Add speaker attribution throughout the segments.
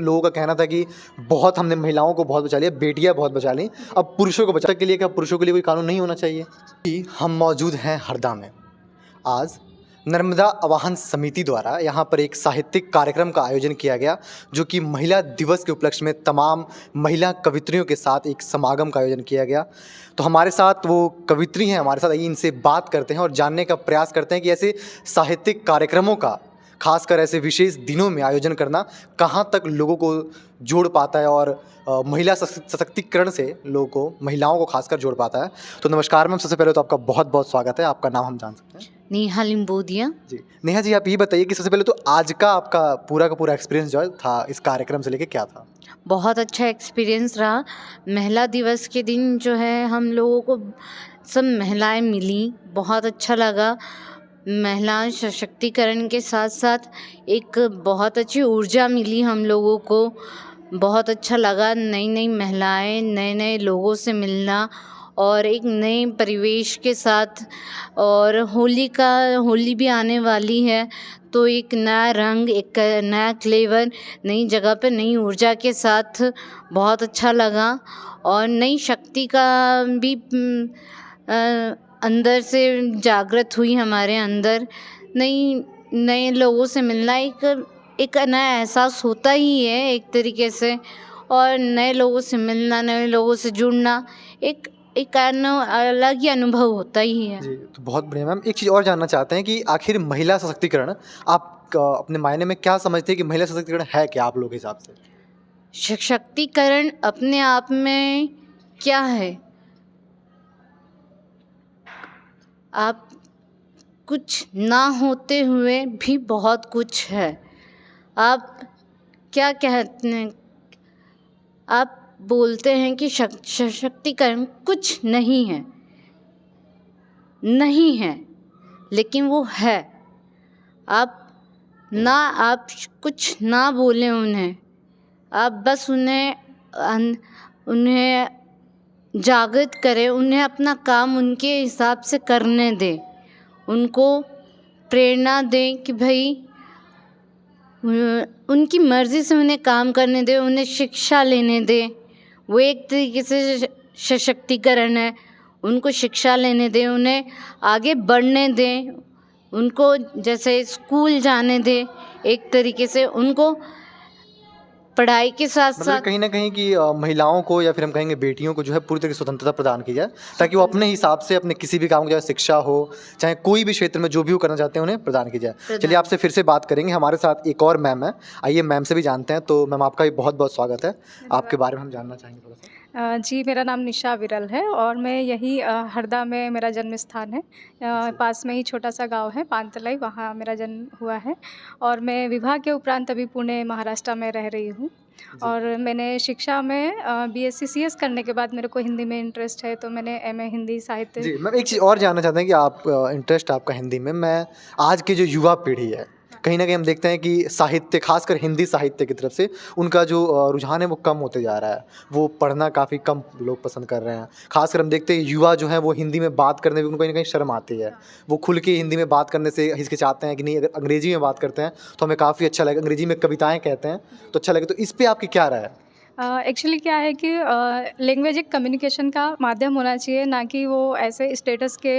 Speaker 1: लोगों का कहना था कि बहुत हमने महिलाओं को बहुत बचा लिया, बेटियां बहुत बचा ली, अब पुरुषों को बचाने के लिए क्या पुरुषों के लिए कोई कानून नहीं होना चाहिए? कि हम मौजूद हैं हरदा में। आज नर्मदा आवाहन समिति द्वारा यहाँ पर एक साहित्यिक कार्यक्रम का आयोजन किया गया, जो कि महिला दिवस के उपलक्ष्य में तमाम महिला कवित्रियों के साथ एक समागम का आयोजन किया गया। तो हमारे साथ वो कवित्री हैं, हमारे साथ आइए इनसे बात करते हैं और जानने का प्रयास करते हैं कि ऐसे साहित्यिक कार्यक्रमों का, खासकर ऐसे विशेष दिनों में आयोजन करना कहाँ तक लोगों को जोड़ पाता है और महिला सशक्तिकरण से लोगों को, महिलाओं को खासकर जोड़ पाता है। तो नमस्कार मैम, सबसे पहले तो आपका बहुत बहुत स्वागत है। आपका नाम हम जान सकते हैं?
Speaker 2: नेहा लिम्बोदिया।
Speaker 1: जी नेहा जी, आप ये बताइए कि सबसे पहले तो आज का आपका पूरा का पूरा एक्सपीरियंस जो था इस कार्यक्रम से लेके क्या था?
Speaker 2: बहुत अच्छा एक्सपीरियंस रहा। महिला दिवस के दिन जो है हम लोगों को सब महिलाएं मिली, बहुत अच्छा लगा। महिला सशक्तिकरण के साथ साथ एक बहुत अच्छी ऊर्जा मिली हम लोगों को, बहुत अच्छा लगा। नई नई महिलाएं, नए नए लोगों से मिलना और एक नए परिवेश के साथ, और होली भी आने वाली है, तो एक नया रंग, एक नया फ्लेवर, नई जगह पे नई ऊर्जा के साथ बहुत अच्छा लगा। और नई शक्ति का भी अंदर से जागृत हुई हमारे अंदर। नए लोगों से मिलना एक नया एहसास होता ही है एक तरीके से, और नए लोगों से मिलना, नए लोगों से जुड़ना एक अलग ही अनुभव होता ही है।
Speaker 1: जी, तो बहुत बढ़िया मैम। एक चीज़ और जानना चाहते हैं कि आखिर महिला सशक्तिकरण आप अपने मायने में क्या समझते हैं कि महिला सशक्तिकरण है क्या आप लोगों के हिसाब से?
Speaker 2: सशक्तिकरण अपने आप में क्या है? आप कुछ ना होते हुए भी बहुत कुछ है। आप क्या कहते हैं, आप बोलते हैं कि सशक्तिकरण कुछ नहीं है, नहीं है, लेकिन वो है। आप कुछ ना बोलें उन्हें, आप बस उन्हें जागृत करें, उन्हें अपना काम उनके हिसाब से करने दें, उनको प्रेरणा दें कि भाई उनकी मर्ज़ी से उन्हें काम करने दें, उन्हें शिक्षा लेने दें। वो एक तरीके से सशक्तिकरण है। उनको शिक्षा लेने दें, उन्हें आगे बढ़ने दें, उनको जैसे स्कूल जाने दें, एक तरीके से उनको पढ़ाई के साथ
Speaker 1: मतलब
Speaker 2: साथ
Speaker 1: कहीं न कहीं कि महिलाओं को या फिर हम कहेंगे बेटियों को जो है पूरी तरह की स्वतंत्रता प्रदान की जाए, ताकि वो अपने हिसाब से अपने किसी भी काम को, चाहे शिक्षा हो, चाहे कोई भी क्षेत्र में जो भी वो करना चाहते हैं उन्हें प्रदान की जाए। चलिए आपसे फिर से बात करेंगे, हमारे साथ एक और मैम है, आइए मैम से भी जानते हैं। तो मैम आपका भी बहुत-बहुत स्वागत है। आपके बारे में हम जानना चाहेंगे थोड़ा-सा।
Speaker 3: जी, मेरा नाम निशा विरल है और मैं यही हरदा में मेरा जन्म स्थान है। पास में ही छोटा-सा गाँव है पानतलाई, वहाँ मेरा जन्म हुआ है और मैं विवाह के उपरांत अभी पुणे महाराष्ट्र में रह रही हूँ। और मैंने शिक्षा में बीएससी सीएस करने के बाद मेरे को हिंदी में इंटरेस्ट है, तो मैंने एमए हिंदी साहित्य।
Speaker 1: जी, मैम एक चीज़ और जानना चाहते हैं कि आप इंटरेस्ट आपका हिंदी में, मैं आज की जो युवा पीढ़ी है, कहीं न कहीं हम देखते हैं कि साहित्य, ख़ासकर हिंदी साहित्य की तरफ से उनका जो रुझान है वो कम होते जा रहा है। वो पढ़ना काफ़ी कम लोग पसंद कर रहे हैं। ख़ासकर हम देखते हैं युवा जो हैं वो हिंदी में बात करने में उनको कहीं न कहीं शर्म आती है। वो खुल के हिंदी में बात करने से हिचकिचाते हैं कि नहीं, अगर अंग्रेज़ी में बात करते हैं तो हमें काफ़ी अच्छा लगेगा, अंग्रेज़ी में कविताएँ कहते हैं तो अच्छा लगेगा। तो इस पे आपकी क्या राय है?
Speaker 3: एक्चुअली क्या है कि लैंग्वेज एक कम्युनिकेशन का माध्यम होना चाहिए, ना कि वो ऐसे स्टेटस के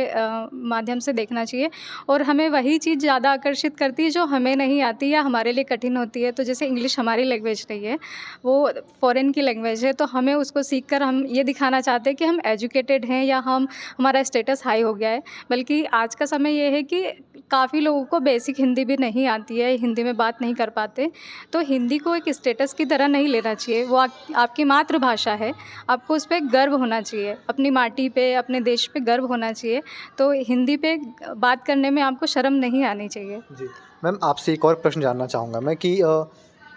Speaker 3: माध्यम से देखना चाहिए। और हमें वही चीज़ ज़्यादा आकर्षित करती है जो हमें नहीं आती या हमारे लिए कठिन होती है। तो जैसे इंग्लिश हमारी लैंग्वेज नहीं है, वो फ़ॉरेन की लैंग्वेज है, तो हमें उसको सीखकर हम ये दिखाना चाहते हैं कि हम एजुकेटेड हैं या हमारा स्टेटस हाई हो गया है। बल्कि आज का समय ये है कि काफ़ी लोगों को बेसिक हिंदी भी नहीं आती है, हिंदी में बात नहीं कर पाते। तो हिंदी को एक स्टेटस की तरह नहीं लेना चाहिए। वो आपकी मातृभाषा है, आपको उस पे गर्व होना चाहिए, अपनी माटी पे, अपने देश पे गर्व होना चाहिए। तो हिंदी पे बात करने में आपको शर्म नहीं आनी चाहिए।
Speaker 1: जी। मैम आपसे एक और प्रश्न जानना चाहूँगा मैं कि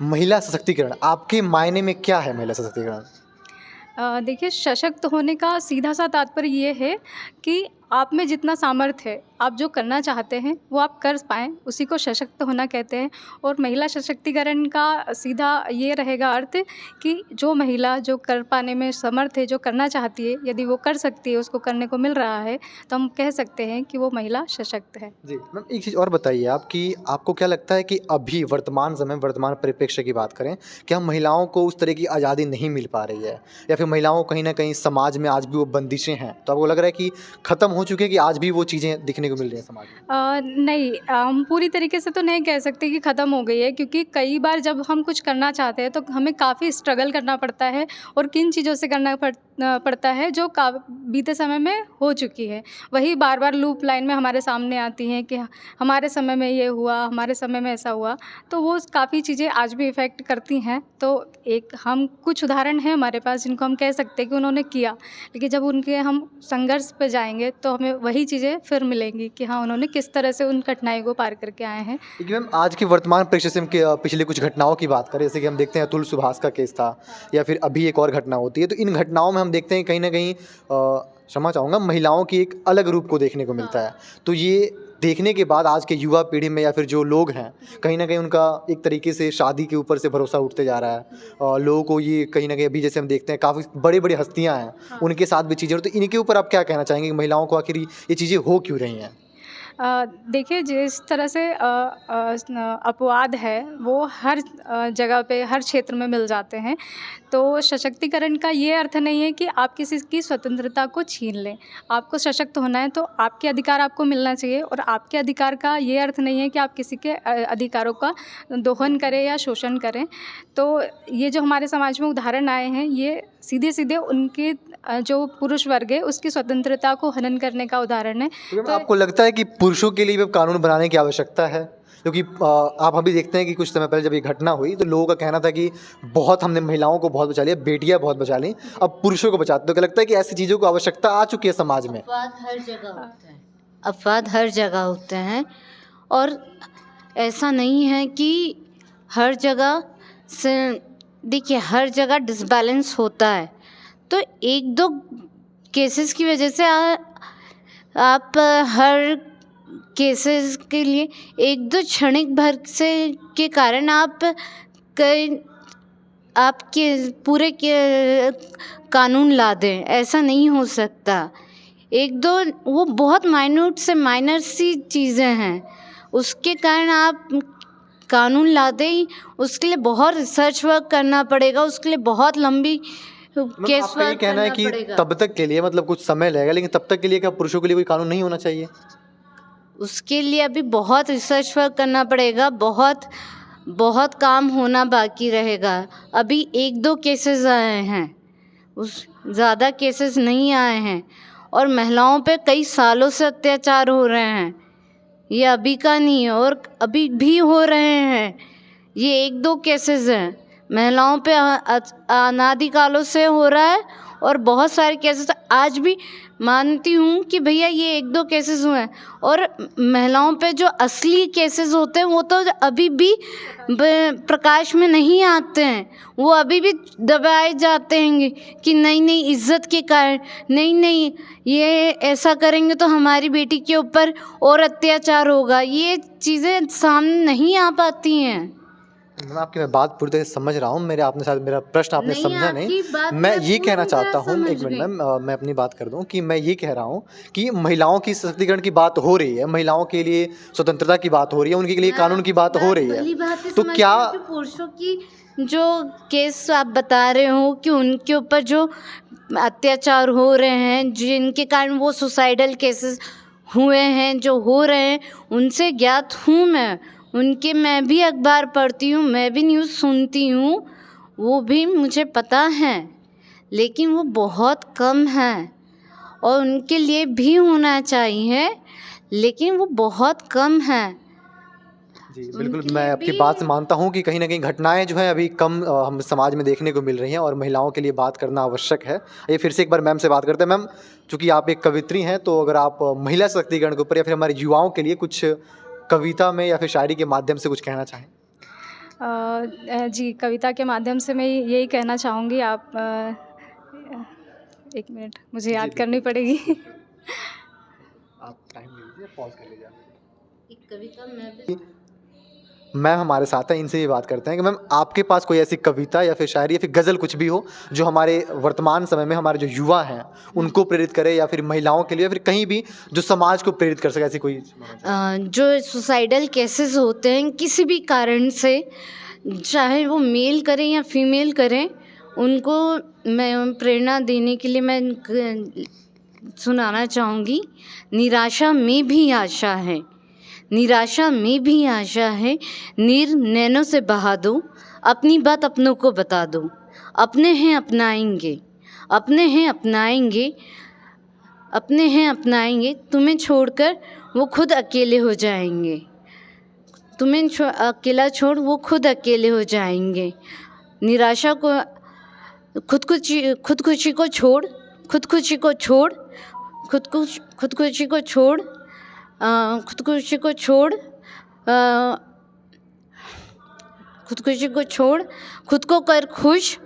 Speaker 1: महिला सशक्तिकरण आपके मायने में क्या है महिला सशक्तिकरण?
Speaker 3: देखिए, सशक्त होने का सीधा सा तात्पर्य ये है कि आप में जितना सामर्थ्य है, आप जो करना चाहते हैं वो आप कर पाएँ, उसी को सशक्त होना कहते हैं। और महिला सशक्तिकरण का सीधा ये रहेगा अर्थ कि जो महिला जो कर पाने में समर्थ है, जो करना चाहती है, यदि वो कर सकती है, उसको करने को मिल रहा है, तो हम कह सकते हैं कि वो महिला सशक्त है।
Speaker 1: जी मैम, एक चीज़ और बताइए आप कि आपको क्या लगता है कि अभी वर्तमान समय वर्तमान परिप्रेक्ष्य की बात करें, क्या महिलाओं को उस तरह की आज़ादी नहीं मिल पा रही है, या फिर महिलाओं को कहीं ना कहीं समाज में आज भी वो बंदिशें हैं? तो आपको लग रहा है कि ख़त्म हो चुकी है कि आज भी वो चीज़ें दिखने को मिल रही हैं समाज में?
Speaker 3: नहीं, हम पूरी तरीके से तो नहीं कह सकते कि ख़त्म हो गई है, क्योंकि कई बार जब हम कुछ करना चाहते हैं तो हमें काफ़ी स्ट्रगल करना पड़ता है और किन चीज़ों से करना पड़ता है जो बीते समय में हो चुकी है, वही बार बार लूप लाइन में हमारे सामने आती हैं कि हमारे समय में ये हुआ, हमारे समय में ऐसा हुआ, तो वो काफ़ी चीज़ें आज भी इफ़ेक्ट करती हैं। तो एक हम कुछ उदाहरण हैं हमारे पास जिनको हम कह सकते हैं कि उन्होंने किया, लेकिन जब उनके हम संघर्ष पे जाएंगे तो हमें वही चीज़ें फिर मिलेंगी कि हाँ, उन्होंने किस तरह से उन कठिनाई को पार करके आए हैं।
Speaker 1: लेकिन मैम आज के वर्तमान परिप्रेक्ष्य से हम पिछले कुछ घटनाओं की बात करें, जैसे कि हम देखते हैं अतुल सुभाष का केस था, या फिर अभी एक और घटना होती है, तो इन घटनाओं में हम देखते हैं कहीं ना कहीं क्षमा चाहूँगा, महिलाओं की एक अलग रूप को देखने को मिलता है। तो ये देखने के बाद आज के युवा पीढ़ी में या फिर जो लोग हैं, कहीं ना कहीं उनका एक तरीके से शादी के ऊपर से भरोसा उठते जा रहा है। और लोगों को ये कहीं ना कहीं अभी जैसे हम देखते हैं काफ़ी बड़ी बड़ी हस्तियां हैं, उनके साथ भी चीज़ें, तो इनके ऊपर आप क्या कहना चाहेंगे कि महिलाओं को आखिर ये चीज़ें हो क्यों रही हैं?
Speaker 3: देखिए, जिस तरह से अपवाद है वो हर जगह पे, हर क्षेत्र में मिल जाते हैं। तो सशक्तिकरण का ये अर्थ नहीं है कि आप किसी की स्वतंत्रता को छीन लें। आपको सशक्त होना है तो आपके अधिकार आपको मिलना चाहिए, और आपके अधिकार का ये अर्थ नहीं है कि आप किसी के अधिकारों का दोहन करें या शोषण करें। तो ये जो हमारे समाज में उदाहरण आए हैं, ये सीधे सीधे उनके जो पुरुष वर्ग है उसकी स्वतंत्रता को हनन करने का उदाहरण है।
Speaker 1: तो मैम,
Speaker 3: तो
Speaker 1: आपको लगता है कि पुरुषों के लिए भी अब कानून बनाने की आवश्यकता है? क्योंकि आप अभी देखते हैं कि कुछ समय पहले जब ये घटना हुई तो लोगों का कहना था कि बहुत हमने महिलाओं को बहुत बचा लिया, बेटियां बहुत बचा ली, अब पुरुषों को बचाते। तो क्या लगता है कि ऐसी चीज़ों को आवश्यकता आ चुकी है समाज में?
Speaker 2: अपवाद हर जगह होते हैं, अपवाद हर जगह होते हैं, और ऐसा नहीं है कि हर जगह से, देखिए हर जगह डिसबैलेंस होता है। तो एक दो केसेस की वजह से आप हर केसेस के लिए एक दो क्षणिक भर से के कारण आप कई आपके पूरे के कानून ला दें, ऐसा नहीं हो सकता। एक दो वो बहुत माइन्यूट से माइनर सी चीज़ें हैं, उसके कारण आप कानून ला दें, उसके लिए बहुत रिसर्च वर्क करना पड़ेगा, उसके लिए बहुत लंबी केस
Speaker 1: आपका ये
Speaker 2: वर्क
Speaker 1: कहना है
Speaker 2: करना
Speaker 1: कि
Speaker 2: पड़ेगा।
Speaker 1: तब तक के लिए मतलब कुछ समय लगेगा, लेकिन तब तक के लिए क्या पुरुषों के लिए कोई कानून नहीं होना चाहिए?
Speaker 2: उसके लिए अभी बहुत रिसर्च वर्क करना पड़ेगा, बहुत बहुत काम होना बाकी रहेगा। अभी एक दो केसेस आए हैं, उस ज़्यादा केसेस नहीं आए हैं, और महिलाओं पे कई सालों से अत्याचार हो रहे हैं। ये अभी का नहीं है, और अभी भी हो रहे हैं। ये एक दो केसेस हैं, महिलाओं पे अनादिकालों से हो रहा है, और बहुत सारे केसेस आज भी मानती हूँ कि भैया ये एक दो केसेस हुए हैं, और महिलाओं पे जो असली केसेस होते हैं वो तो अभी भी प्रकाश में नहीं आते हैं, वो अभी भी दबाए जाते हैं कि नहीं नहीं इज्जत के कारण, नहीं नहीं ये ऐसा करेंगे तो हमारी बेटी के ऊपर और अत्याचार होगा। ये चीज़ें सामने नहीं आ पाती हैं।
Speaker 1: मैं आपकी बात पूरी तरह से समझ रहा हूँ, मेरे आपने शायद मेरा प्रश्न आपने
Speaker 2: नहीं,
Speaker 1: समझा
Speaker 2: आपकी
Speaker 1: नहीं।
Speaker 2: बात
Speaker 1: मैं
Speaker 2: मैं
Speaker 1: ये कहना
Speaker 2: पूरी तरह
Speaker 1: चाहता हूँ,
Speaker 2: समझ
Speaker 1: एक मिनट
Speaker 2: गई।
Speaker 1: मैम, मैं अपनी बात कर दूँ कि मैं ये कह रहा हूँ कि महिलाओं की सशक्तिकरण की बात हो रही है, महिलाओं के लिए स्वतंत्रता की बात हो रही है, उनके लिए कानून की बात हो रही
Speaker 2: भली
Speaker 1: है।
Speaker 2: भांति
Speaker 1: तो
Speaker 2: समझ
Speaker 1: क्या
Speaker 2: रही हूँ कि पुरुषों की जो केस आप बता रहे हो कि उनके ऊपर जो अत्याचार हो रहे हैं, जिनके कारण वो सुसाइडल केसेस हुए हैं, जो हो रहे हैं, उनसे ज्ञात हूँ मैं भी अखबार पढ़ती हूँ, मैं भी न्यूज़ सुनती हूँ, वो भी मुझे पता है, लेकिन वो बहुत कम है, और उनके लिए भी होना चाहिए, लेकिन वो बहुत कम है।
Speaker 1: जी बिल्कुल,
Speaker 2: उनके
Speaker 1: मैं
Speaker 2: लिए
Speaker 1: आपकी
Speaker 2: भी
Speaker 1: बात से मानता हूँ कि कहीं ना कहीं घटनाएं जो हैं अभी कम हम समाज में देखने को मिल रही हैं, और महिलाओं के लिए बात करना आवश्यक है। ये फिर से एक बार मैम से बात करते हैं। मैम, चूँकि आप एक कवित्री हैं, तो अगर आप महिला सशक्तिकरण के ऊपर या फिर हमारे युवाओं के लिए कुछ कविता में या फिर शायरी के माध्यम से कुछ कहना चाहें?
Speaker 3: जी, कविता के माध्यम से मैं यही कहना चाहूँगी। एक मिनट मुझे
Speaker 1: जी
Speaker 3: याद
Speaker 1: बिल्कुल।
Speaker 3: करनी पड़ेगी।
Speaker 1: पॉज कर लीजिए।
Speaker 2: एक कविता मैं
Speaker 1: मैम हमारे साथ हैं, इनसे भी बात करते हैं कि मैम आपके पास कोई ऐसी कविता या फिर शायरी या फिर गज़ल कुछ भी हो जो हमारे वर्तमान समय में हमारे जो युवा हैं उनको प्रेरित करे, या फिर महिलाओं के लिए, या फिर कहीं भी जो समाज को प्रेरित कर सके, ऐसी कोई?
Speaker 2: जो सुसाइडल केसेस होते हैं किसी भी कारण से, चाहे वो मेल करें या फीमेल करें, उनको मैं प्रेरणा देने के लिए मैं सुनाना चाहूँगी। निराशा में भी आशा है, निराशा में भी आशा है, नीर नैनों से बहा दो, अपनी बात अपनों को बता दो, अपने हैं अपनाएंगे, अपने हैं अपनाएंगे, अपने हैं अपनाएंगे, तुम्हें छोड़कर वो खुद अकेले हो जाएंगे, तुम्हें अकेला छोड़ वो खुद अकेले हो जाएंगे। निराशा को खुदकुशी को छोड़, खुदकुशी को छोड़, खुदकुशी को छोड़, खुदकुशी को छोड़, खुदकुशी को छोड़, खुद को कर खुश।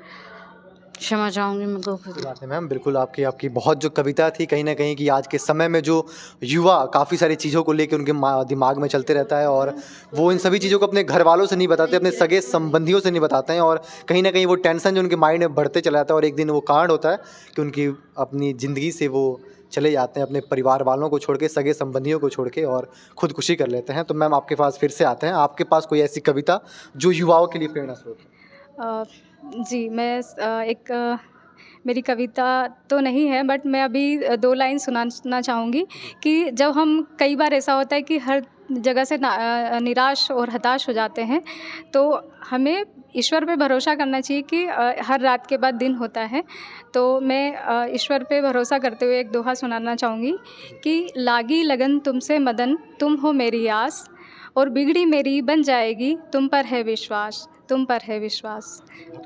Speaker 2: क्षमा चाहूँगी मैं को खुद।
Speaker 1: बात है मैम, बिल्कुल आपकी बहुत जो कविता थी कहीं ना कहीं कि आज के समय में जो युवा काफ़ी सारी चीज़ों को लेकर उनके दिमाग में चलते रहता है, और वो इन सभी चीज़ों को अपने घर वालों से नहीं बताते, अपने सगे संबंधियों से नहीं बताते हैं, और कहीं ना कहीं वो टेंशन जो उनके माइंड में बढ़ते चला जाता है, और एक दिन वो कांड होता है कि उनकी अपनी ज़िंदगी से वो चले जाते हैं, अपने परिवार वालों को छोड़ के, सगे संबंधियों को छोड़ के, और खुदकुशी कर लेते हैं। तो मैम आपके पास फिर से आते हैं, आपके पास कोई ऐसी कविता जो युवाओं के लिए प्रेरणा स्रोत है?
Speaker 3: जी, मैं एक मेरी कविता तो नहीं है, बट मैं अभी 2 लाइन सुनाना चाहूँगी कि जब हम, कई बार ऐसा होता है कि हर जगह से निराश और हताश हो जाते हैं, तो हमें ईश्वर पे भरोसा करना चाहिए कि हर रात के बाद दिन होता है। तो मैं ईश्वर पे भरोसा करते हुए एक दोहा सुनाना चाहूँगी कि लागी लगन तुमसे मदन, तुम हो मेरी आस, और बिगड़ी मेरी बन जाएगी, तुम पर है विश्वास, तुम पर है विश्वास।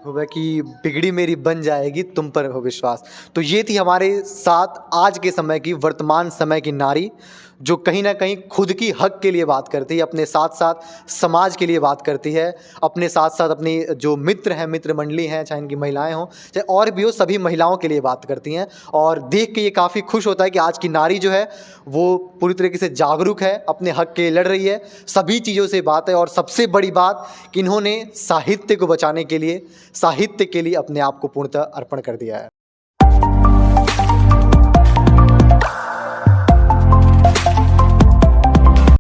Speaker 1: होगा कि बिगड़ी मेरी बन जाएगी, तुम पर हो विश्वास। तो ये थी हमारे साथ आज के समय की, वर्तमान समय की नारी, जो कहीं ना कहीं खुद की हक के लिए बात करती है, अपने साथ साथ समाज के लिए बात करती है, अपने साथ साथ अपनी जो मित्र हैं, मित्र मंडली हैं, चाहे इनकी महिलाएं हों चाहे और भी हो, सभी महिलाओं के लिए बात करती हैं। और देख के ये काफ़ी खुश होता है कि आज की नारी जो है वो पूरी तरीके से जागरूक है, अपने हक के लिए लड़ रही है, सभी चीज़ों से बात है। और सबसे बड़ी बात कि इन्होंने साहित्य को बचाने के लिए, साहित्य के लिए अपने आप को पूर्णतः अर्पण कर दिया है।